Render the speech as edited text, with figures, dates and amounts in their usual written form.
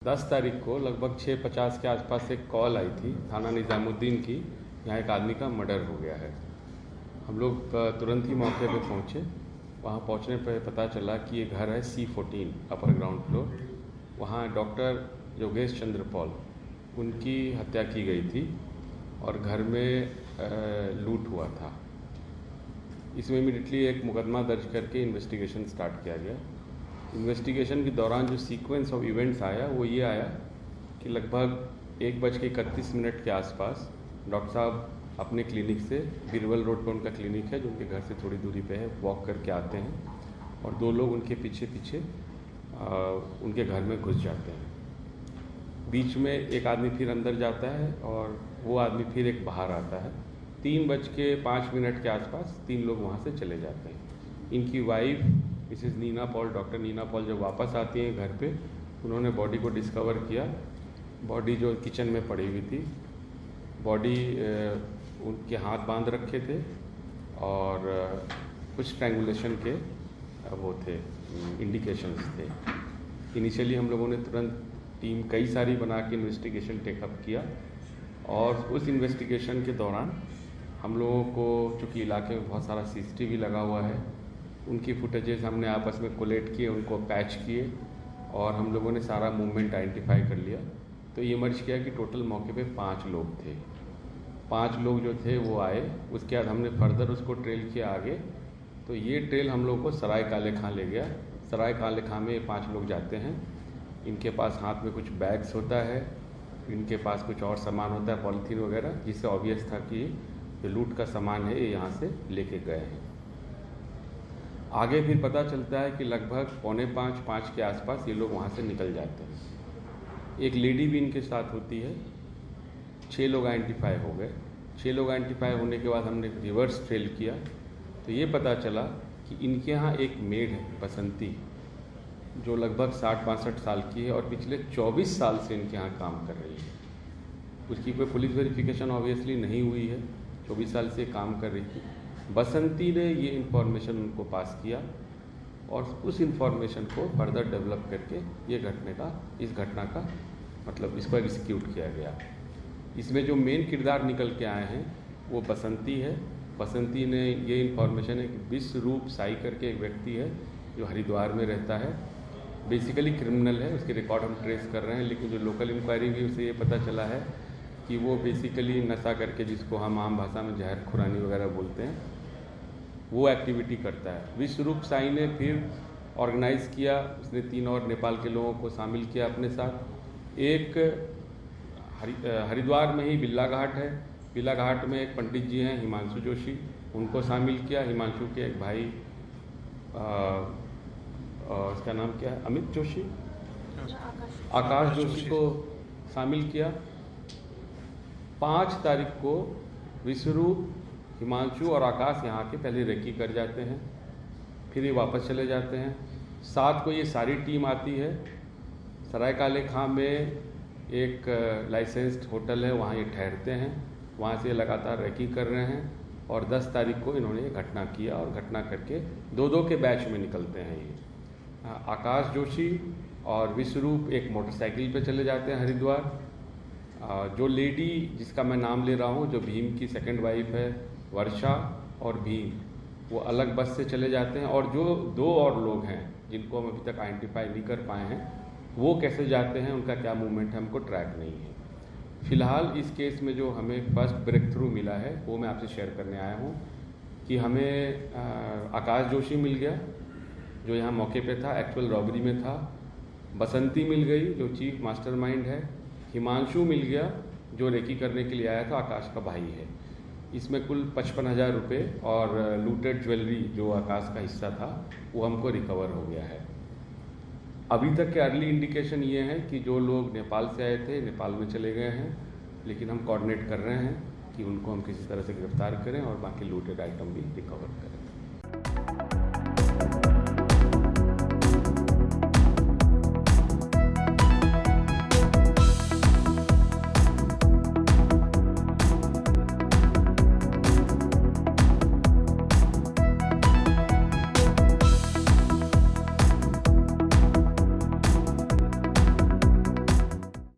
10 तारीख को लगभग 6:50 के आसपास एक कॉल आई थी थाना निज़ामुद्दीन की। यहाँ एक आदमी का मर्डर हो गया है। हम लोग तुरंत ही मौके पे पहुँचे। वहाँ पहुँचने पर पता चला कि ये घर है C14 अपर ग्राउंड फ्लोर। वहाँ डॉक्टर योगेश चंद्र पॉल उनकी हत्या की गई थी और घर में लूट हुआ था। इसमें इमीडिएटली एक मुकदमा दर्ज करके इन्वेस्टिगेशन स्टार्ट किया गया। इन्वेस्टिगेशन के दौरान जो सीक्वेंस ऑफ इवेंट्स आया वो ये आया कि लगभग 1:31 के आसपास डॉक्टर साहब अपने क्लिनिक से बीरबल रोड पर उनका क्लिनिक है जो उनके घर से थोड़ी दूरी पे है, वॉक करके आते हैं और दो लोग उनके पीछे पीछे उनके घर में घुस जाते हैं। बीच में एक आदमी फिर अंदर जाता है और वो आदमी फिर एक बाहर आता है। 3:05 के आसपास 3 लोग वहाँ से चले जाते हैं। इनकी wife Mrs Neena Paul, doctor Neena Paul जब वापस आती हैं घर पे, उन्होंने बॉडी को डिस्कवर किया। बॉडी जो किचन में पड़ी हुई थी, बॉडी उनके हाथ बांध रखे थे और कुछ स्ट्रैंगुलेशन के वो थे इंडिकेशंस थे। इनिशियली हम लोगों ने तुरंत टीम कई सारी बना के इन्वेस्टिगेशन टेकअप किया और उस इन्वेस्टिगेशन के दौरान हम लोगों को, चूँकि इलाके में बहुत सारा CCTV लगा हुआ है, उनकी फुटेजेस हमने आपस में कोलेट किए, उनको पैच किए और हम लोगों ने सारा मूवमेंट आइडेंटिफाई कर लिया। तो ये मर्ज किया कि टोटल मौके पे 5 लोग थे। 5 लोग जो थे वो आए। उसके बाद हमने फर्दर उसको ट्रेल किया आगे। तो ये ट्रेल हम लोग को सराय काले खां ले गया। सराय काले खां में 5 लोग जाते हैं। इनके पास हाथ में कुछ बैग्स होता है, इनके पास कुछ और सामान होता है, पॉलीथीन वगैरह, जिससे ऑब्वियस था कि जो लूट का सामान है ये यहाँ से लेके गए हैं। आगे फिर पता चलता है कि लगभग 4:45 के आसपास ये लोग वहाँ से निकल जाते हैं। एक लेडी भी इनके साथ होती है। 6 लोग आइडेंटिफाई हो गए। 6 लोग आइडेंटिफाई होने के बाद हमने रिवर्स ट्रेल किया तो ये पता चला कि इनके यहाँ एक मेड है बसंती, जो लगभग 60-62 साल की है और पिछले 24 साल से इनके यहाँ काम कर रही है। उसकी कोई पुलिस वेरिफिकेशन ऑब्वियसली नहीं हुई है। 24 साल से काम कर रही थी। बसंती ने ये इन्फॉर्मेशन उनको पास किया और उस इन्फॉर्मेशन को फर्दर डेवलप करके इस घटना का मतलब इसको एग्जीक्यूट किया गया। इसमें जो मेन किरदार निकल के आए हैं वो बसंती है। बसंती ने ये इन्फॉर्मेशन है कि विश्वरूप साई करके एक व्यक्ति है जो हरिद्वार में रहता है, बेसिकली क्रिमिनल है। उसके रिकॉर्ड हम ट्रेस कर रहे हैं, लेकिन जो लोकल इंक्वायरी हुई उससे ये पता चला है कि वो बेसिकली नशा करके, जिसको हम आम भाषा में जहर खुरानी वगैरह बोलते हैं, वो एक्टिविटी करता है। विश्वरूप साई ने फिर ऑर्गेनाइज़ किया, उसने 3 और नेपाल के लोगों को शामिल किया अपने साथ। एक हरिद्वार में ही बिल्ला घाट है, बिल्ला घाट में एक पंडित जी हैं हिमांशु जोशी, उनको शामिल किया। हिमांशु के एक भाई उसका नाम क्या है, अमित जोशी, आकाश जोशी को शामिल किया। 5 तारीख को विश्वरूप, हिमांशु और आकाश यहाँ के पहले रेकी कर जाते हैं, फिर ये वापस चले जाते हैं। 7 को ये सारी टीम आती है। सराय काले खां में एक लाइसेंस्ड होटल है, वहाँ ये ठहरते हैं। वहाँ से लगातार रेकी कर रहे हैं और 10 तारीख को इन्होंने ये घटना किया और घटना करके 2-2 के बैच में निकलते हैं ये। आकाश जोशी और विश्वरूप एक मोटरसाइकिल पे चले जाते हैं हरिद्वार। जो लेडी जिसका मैं नाम ले रहा हूँ, जो भीम की सेकंड वाइफ है, वर्षा और भीम, वो अलग बस से चले जाते हैं। और जो 2 और लोग हैं जिनको हम अभी तक आइडेंटिफाई नहीं कर पाए हैं, वो कैसे जाते हैं, उनका क्या मूवमेंट है, हमको ट्रैक नहीं है। फिलहाल इस केस में जो हमें फर्स्ट ब्रेक थ्रू मिला है वो मैं आपसे शेयर करने आया हूँ कि हमें आकाश जोशी मिल गया जो यहाँ मौके पे था, एक्चुअल रॉबरी में था। बसंती मिल गई जो चीफ मास्टरमाइंड है। हिमांशु मिल गया जो रेकी करने के लिए आया था, आकाश का भाई है। इसमें कुल 55,000 रुपये और लूटेड ज्वेलरी जो आकाश का हिस्सा था वो हमको रिकवर हो गया है। अभी तक के अर्ली इंडिकेशन ये हैं कि जो लोग नेपाल से आए थे नेपाल में चले गए हैं, लेकिन हम कोऑर्डिनेट कर रहे हैं कि उनको हम किसी तरह से गिरफ्तार करें और बाकी लूटेड आइटम भी रिकवर करें।